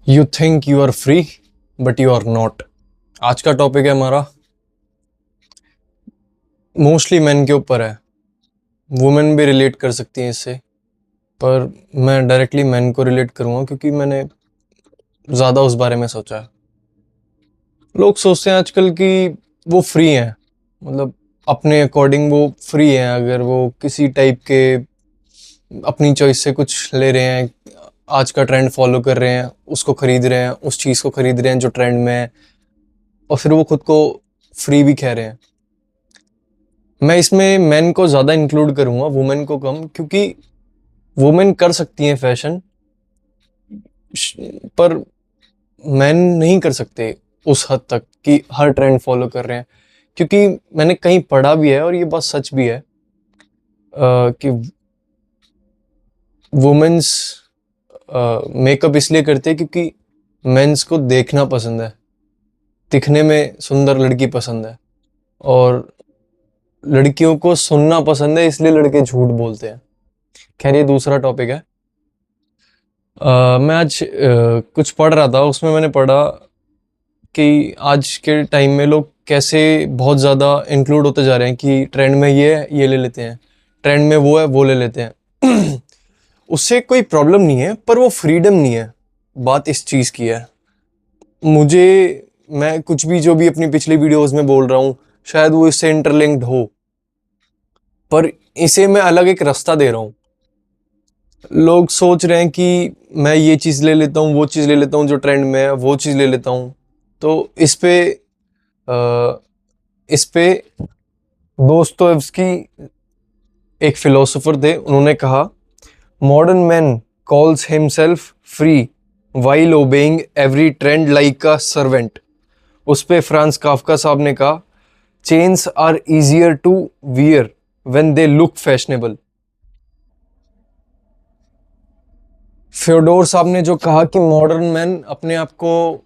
You think you are free but you are not. आज का topic है हमारा, मोस्टली मैन के ऊपर है। वुमेन भी रिलेट कर सकती हैं इससे, पर मैं डायरेक्टली मैन को रिलेट करूँगा क्योंकि मैंने ज़्यादा उस बारे में सोचा है। लोग सोचते हैं आजकल कि वो फ्री हैं, मतलब अपने अकॉर्डिंग वो फ्री हैं। अगर वो किसी टाइप के अपनी चॉइस से कुछ ले रहे हैं, आज का ट्रेंड फॉलो कर रहे हैं, उसको खरीद रहे हैं, उस चीज़ को खरीद रहे हैं जो ट्रेंड में है, और फिर वो खुद को फ्री भी कह रहे हैं। मैं इसमें मेन को ज़्यादा इंक्लूड करूँगा, वुमेन को कम, क्योंकि वुमेन कर सकती हैं फैशन, पर मेन नहीं कर सकते उस हद तक कि हर ट्रेंड फॉलो कर रहे हैं। क्योंकि मैंने कहीं पढ़ा भी है और ये बात सच भी है, कि वुमेन्स मेकअप इसलिए करते हैं क्योंकि मेंस को देखना पसंद है, दिखने में सुंदर लड़की पसंद है, और लड़कियों को सुनना पसंद है, इसलिए लड़के झूठ बोलते हैं। खैर, ये दूसरा टॉपिक है। मैं आज कुछ पढ़ रहा था, उसमें मैंने पढ़ा कि आज के टाइम में लोग कैसे बहुत ज़्यादा इंक्लूड होते जा रहे हैं कि ट्रेंड में ये है, ये ले लेते हैं, ट्रेंड में वो है, वो ले लेते हैं। उससे कोई प्रॉब्लम नहीं है, पर वो फ्रीडम नहीं है। बात इस चीज़ की है। मैं कुछ भी जो भी अपनी पिछली वीडियोस में बोल रहा हूँ, शायद वो इससे इंटरलिंक्ड हो, पर इसे मैं अलग एक रास्ता दे रहा हूँ। लोग सोच रहे हैं कि मैं ये चीज़ ले लेता हूँ, वो चीज़ ले लेता हूँ, जो ट्रेंड में है वो चीज़ ले लेता हूँ। तो इस पे दोस्तोयेव्स्की एक फिलोसोफर थे, उन्होंने कहा, modern man calls himself free while obeying every trend like a servant. उस पे फ्रांस काफ्का साहब ने कहा, chains are easier to wear when they look fashionable. Fyodor साहब ने जो कहा कि मॉडर्न मैन अपने आप को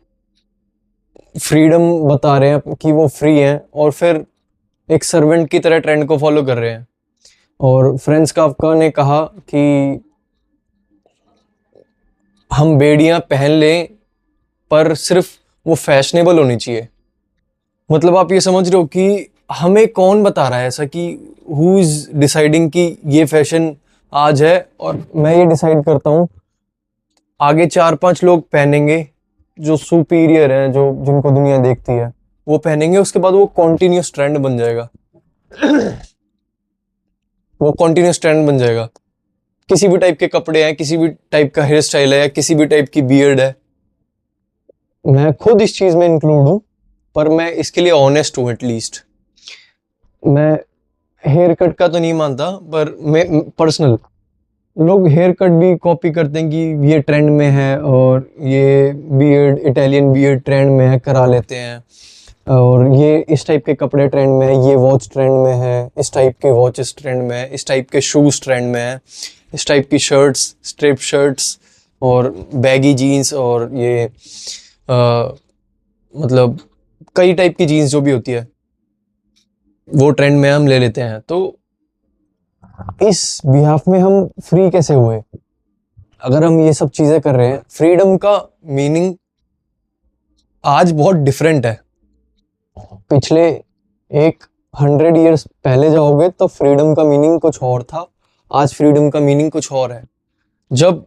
फ्रीडम बता रहे हैं कि वो फ्री हैं, और फिर एक सर्वेंट की तरह ट्रेंड को फॉलो कर रहे हैं। और फ्रांस काफ्का ने कहा कि हम बेड़ियां पहन लें, पर सिर्फ वो फैशनेबल होनी चाहिए। मतलब आप ये समझ रहे हो कि हमें कौन बता रहा है ऐसा, कि हु इज डिसाइडिंग कि ये फैशन आज है और मैं ये डिसाइड करता हूँ, आगे 4-5 लोग पहनेंगे जो सुपीरियर हैं, जो जिनको दुनिया देखती है, वो पहनेंगे, उसके बाद वो कॉन्टिन्यूस ट्रेंड बन जाएगा। वो कॉन्टिन्यूस ट्रेंड बन जाएगा। किसी भी टाइप के कपड़े हैं, किसी भी टाइप का हेयर स्टाइल है, या किसी भी टाइप की बियर्ड है। मैं खुद इस चीज में इंक्लूड हूँ, पर मैं इसके लिए ऑनेस्ट हूँ। एटलीस्ट मैं हेयर कट का तो नहीं मानता, पर मैं पर्सनल, लोग हेयर कट भी कॉपी करते हैं कि ये ट्रेंड में है, और ये बियर्ड, इटालियन बियर्ड ट्रेंड में है, करा लेते हैं। और ये इस टाइप के कपड़े ट्रेंड में है, ये वॉच ट्रेंड में है, इस टाइप के वॉचेस ट्रेंड में है, इस टाइप के शूज़ ट्रेंड में है, इस टाइप की शर्ट्स, स्ट्रिप शर्ट्स और बैगी जीन्स, और ये मतलब कई टाइप की जीन्स जो भी होती है, वो ट्रेंड में हम ले लेते हैं। तो इस बिहाफ में हम फ्री कैसे हुए? अगर हम ये सब चीज़ें कर रहे हैं, फ्रीडम का मीनिंग आज बहुत डिफरेंट है। पिछले 100 ईयर्स पहले जाओगे तो फ्रीडम का मीनिंग कुछ और था, आज फ्रीडम का मीनिंग कुछ और है। जब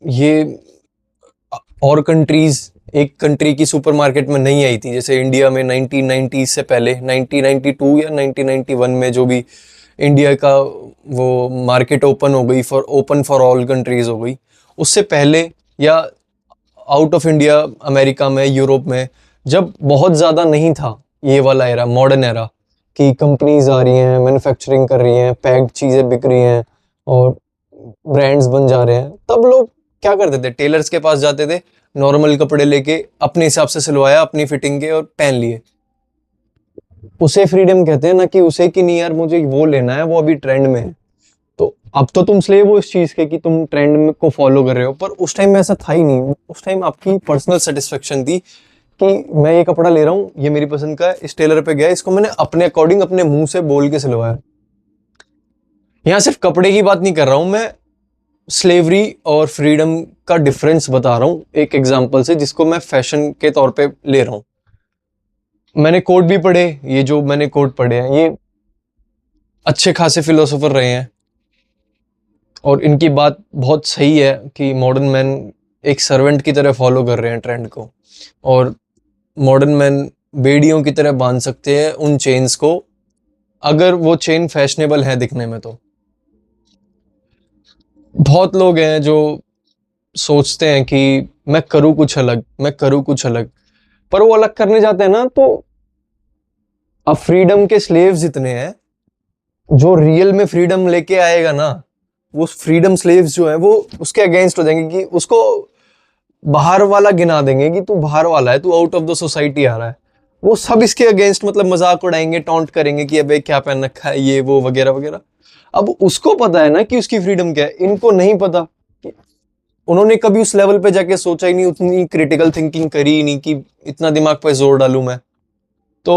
ये और कंट्रीज एक कंट्री की सुपरमार्केट में नहीं आई थी, जैसे इंडिया में 1990 से पहले, 1992 या 1991 में जो भी इंडिया का वो market open for all countries हो गई, उससे पहले, या आउट ऑफ इंडिया, अमेरिका में, यूरोप में, जब बहुत ज़्यादा नहीं था ये वाला एरा, मॉडर्न एरा, कि कंपनीज आ रही हैं, मैन्युफैक्चरिंग कर रही हैं, पैक्ड चीज़ें बिक रही हैं और ब्रांड्स बन जा रहे हैं, तब लोग क्या करते थे? टेलर्स के पास जाते थे, नॉर्मल कपड़े लेके अपने हिसाब से सिलवाया, अपनी फिटिंग के, और पहन लिए। उसे फ्रीडम कहते हैं ना, कि उसे कि नहीं यार मुझे वो लेना है, वो अभी ट्रेंड में है। तो अब तो तुम स्लेव हो इस चीज के कि तुम ट्रेंड को फॉलो कर रहे हो, पर उस टाइम में ऐसा था ही नहीं। उस टाइम आपकी पर्सनल सेटिस्फेक्शन थी कि मैं ये कपड़ा ले रहा हूँ, ये मेरी पसंद का है, इस टेलर पे गया, इसको मैंने अपने अकॉर्डिंग अपने मुंह से बोल के सिलवाया। यहाँ सिर्फ कपड़े की बात नहीं कर रहा हूँ मैं, स्लेवरी और फ्रीडम का डिफरेंस बता रहा हूँ एक एग्जांपल से, जिसको मैं फैशन के तौर पे ले रहा हूँ। मैंने कोट भी पढ़े, ये जो मैंने कोट पढ़े हैं ये अच्छे खासे फिलोसोफर रहे हैं और इनकी बात बहुत सही है कि मॉडर्न मैन एक सर्वेंट की तरह फॉलो कर रहे हैं ट्रेंड को, और मॉडर्न मैन बेड़ियों की तरह बांध सकते हैं उन चेन्स को अगर वो चेन फैशनेबल है दिखने में। तो बहुत लोग हैं जो सोचते हैं कि मैं करूँ कुछ अलग, मैं करूँ कुछ अलग, पर वो अलग करने जाते हैं ना तो अब फ्रीडम के स्लेव्स इतने हैं, जो रियल में फ्रीडम लेके आएगा ना वो फ्रीडम स्लेव्स जो है वो उसके अगेंस्ट हो जाएंगे, कि उसको बाहर वाला गिना देंगे कि तू बाहर वाला है, तू आउट ऑफ द सोसाइटी आ रहा है। वो सब इसके अगेंस्ट मतलब मजाक उड़ाएंगे, टॉन्ट करेंगे कि अबे क्या पहन रखा है ये वो वगैरह वगैरह। अब उसको पता है ना कि उसकी फ्रीडम क्या है, इनको नहीं पता। उन्होंने कभी उस लेवल पे जाके सोचा ही नहीं, उतनी क्रिटिकल थिंकिंग करी ही नहीं कि इतना दिमाग पे जोर डालूं मैं। तो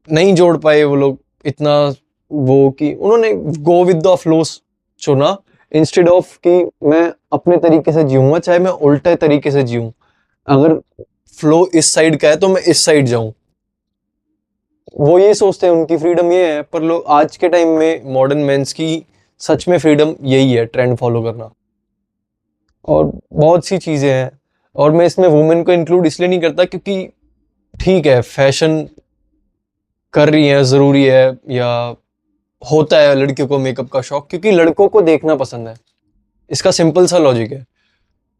नहीं जोड़ पाए वो लोग इतना, वो कि उन्होंने गो विद द फ्लो चुना इंस्टेड ऑफ कि मैं अपने तरीके से जीऊंगा, चाहे मैं उल्टे तरीके से जीऊं। अगर फ्लो इस साइड का है तो मैं इस साइड जाऊं। वो ये सोचते हैं उनकी फ्रीडम ये है, पर लोग आज के टाइम में मॉडर्न मेंस की सच में फ्रीडम यही है, ट्रेंड फॉलो करना। और बहुत सी चीजें हैं, और मैं इसमें वुमेन को इंक्लूड इसलिए नहीं करता क्योंकि ठीक है फैशन कर रही है, जरूरी है, या होता है लड़कियों को मेकअप का शौक, क्योंकि लड़कों को देखना पसंद है। इसका सिंपल सा लॉजिक है,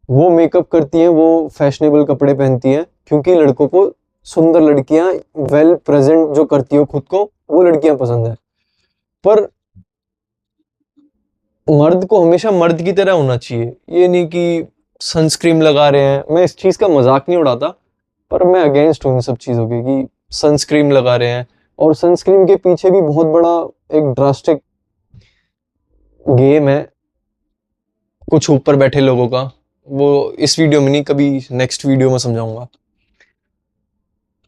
वो मेकअप करती हैं, वो फैशनेबल कपड़े पहनती हैं क्योंकि लड़कों को सुंदर लड़कियां वेल प्रेजेंट जो करती हो खुद को, वो लड़कियां पसंद है। पर मर्द को हमेशा मर्द की तरह होना चाहिए, ये नहीं कि सनस्क्रीन लगा रहे हैं। मैं इस चीज का मजाक नहीं उड़ाता, पर मैं अगेंस्ट हूँ इन सब चीजों के कि सनस्क्रीन लगा रहे हैं, और सनस्क्रीन के पीछे भी बहुत बड़ा एक ड्रास्टिक गेम है कुछ ऊपर बैठे लोगों का। वो इस वीडियो में नहीं, कभी नेक्स्ट वीडियो में समझाऊंगा।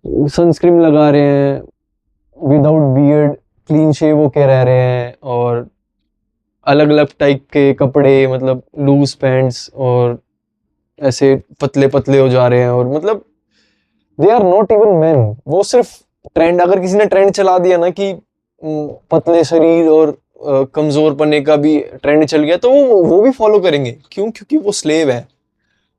सनस्क्रीन लगा रहे हैं, विदाउट बियर्ड क्लीन शेव होके रह रहे हैं, और अलग अलग टाइप के कपड़े, मतलब लूज पैंट्स, और ऐसे पतले पतले हो जा रहे हैं, और मतलब they are not even man. वो सिर्फ ट्रेंड, अगर किसी ने ट्रेंड चला दिया ना कि पतले शरीर और कमजोर पने का भी ट्रेंड चल गया, तो वो भी फॉलो करेंगे। क्यों? क्योंकि वो स्लेव है।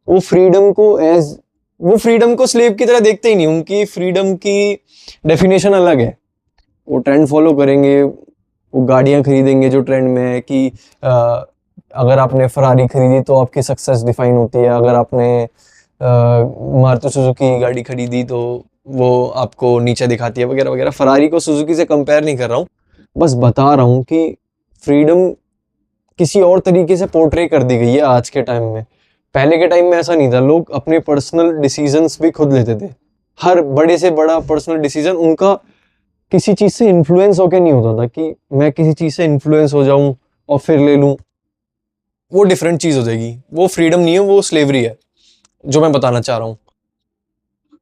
वो फ्रीडम को एज वो फ्रीडम को स्लेव की तरह देखते ही नहीं। उनकी फ्रीडम की डेफिनेशन अलग है। वो ट्रेंड फॉलो करेंगे, वो गाड़ियां खरीदेंगे जो ट्रेंड में है कि अगर आपने फरारी खरीदी तो आपकी सक्सेस डिफाइन होती है, अगर आपने मारुति सुजुकी की गाड़ी खरीदी तो वो आपको नीचे दिखाती है, वगैरह वगैरह। फरारी को सुजुकी से कंपेयर नहीं कर रहा हूँ, बस बता रहा हूँ कि फ्रीडम किसी और तरीके से पोर्ट्रे कर दी गई है आज के टाइम में। पहले के टाइम में ऐसा नहीं था, लोग अपने पर्सनल डिसीजंस भी खुद लेते थे। हर बड़े से बड़ा पर्सनल डिसीजन उनका किसी चीज से इन्फ्लुएंस होके नहीं होता था कि मैं किसी चीज से इन्फ्लुएंस हो जाऊं और फिर ले लूं। वो डिफरेंट चीज हो जाएगी, वो फ्रीडम नहीं है, वो स्लेवरी है, जो मैं बताना चाह रहा हूँ।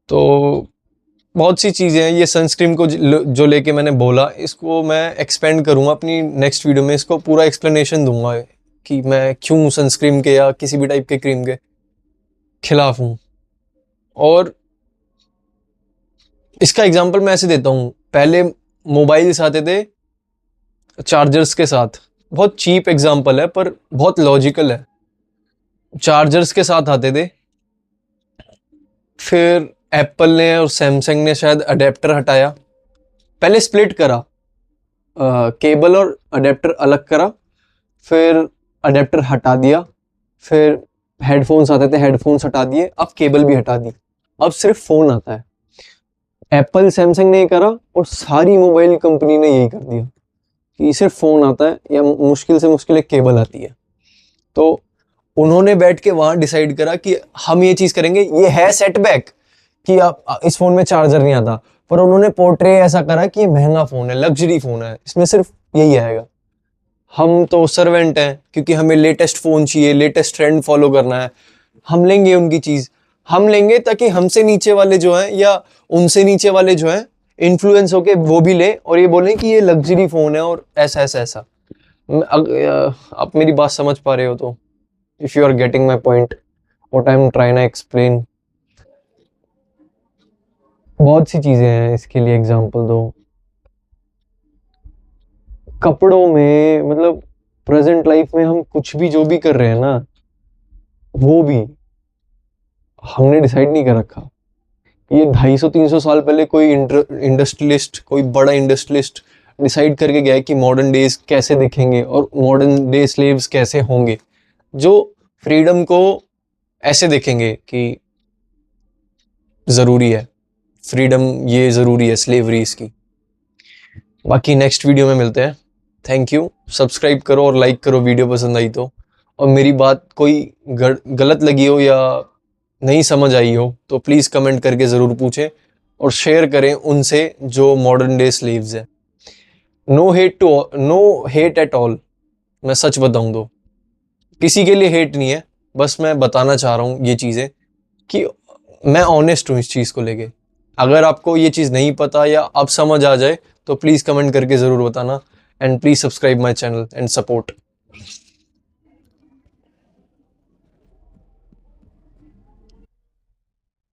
तो बहुत सी चीजें हैं। ये सनस्क्रीन को जो लेके मैंने बोला, इसको मैं एक्सपेंड करूंगा अपनी नेक्स्ट वीडियो में। इसको पूरा एक्सप्लेनेशन दूंगा कि मैं क्यों सनस्क्रीन के या किसी भी टाइप के क्रीम के खिलाफ हूं। और इसका एग्जांपल मैं ऐसे देता हूं, पहले मोबाइल्स आते थे चार्जर्स के साथ। बहुत चीप एग्जांपल है पर बहुत लॉजिकल है। चार्जर्स के साथ आते थे, फिर एप्पल ने और सैमसंग ने शायद अडेप्टर हटाया। पहले स्प्लिट करा, केबल और अडेप्टर अलग करा, फिर अडेप्टर हटा दिया, फिर हेडफोन्स आते थे, हेडफोन्स हटा दिए, अब केबल भी हटा दी, अब सिर्फ फोन आता है। एप्पल सैमसंग ने ये करा और सारी मोबाइल कंपनी ने यही कर दिया कि सिर्फ फोन आता है या मुश्किल से मुश्किल एक केबल आती है। तो उन्होंने बैठ के वहां डिसाइड करा कि हम ये चीज करेंगे। ये है सेटबैक कि आप इस फोन में चार्जर नहीं आता, पर उन्होंने पोर्ट्रे ऐसा करा कि ये महंगा फोन है, लग्जरी फोन है, इसमें सिर्फ यही आएगा। हम तो सर्वेंट हैं क्योंकि हमें लेटेस्ट फोन चाहिए, लेटेस्ट ट्रेंड फॉलो करना है। हम लेंगे उनकी चीज, हम लेंगे ताकि हमसे नीचे वाले जो हैं या उनसे नीचे वाले जो हैं इन्फ्लुएंस होके वो भी ले और ये बोलें कि ये लग्जरी फोन है और ऐसा ऐसा ऐसा। आप मेरी बात समझ पा रहे हो तो if you are getting my point, what I'm trying to explain. बहुत सी चीजें हैं, इसके लिए एग्जांपल दो। कपड़ों में, मतलब प्रेजेंट लाइफ में हम कुछ भी जो भी कर रहे हैं ना, वो भी हमने डिसाइड नहीं कर रखा। ये 250-300 साल पहले कोई इंडस्ट्रियलिस्ट, कोई बड़ा इंडस्ट्रियलिस्ट डिसाइड करके गया कि मॉडर्न डेज कैसे दिखेंगे और मॉडर्न डे स्लेव्स कैसे होंगे, जो फ्रीडम को ऐसे देखेंगे कि ज़रूरी है फ्रीडम, ये ज़रूरी है स्लेवरी इसकी। बाकी नेक्स्ट वीडियो में मिलते हैं। Thank you. सब्सक्राइब करो और लाइक करो वीडियो पसंद आई तो। और मेरी बात कोई गलत लगी हो या नहीं समझ आई हो तो प्लीज़ कमेंट करके ज़रूर पूछें और शेयर करें उनसे जो मॉडर्न डे स्लेव्स हैं। No hate at all. मैं सच बताऊं तो किसी के लिए हेट नहीं है, बस मैं बताना चाह रहा हूँ ये चीज़ें कि मैं ऑनेस्ट हूँ इस चीज़ को लेके। अगर आपको ये चीज़ नहीं पता या अब समझ आ जाए तो प्लीज़ कमेंट करके ज़रूर बताना, and please subscribe my channel and support.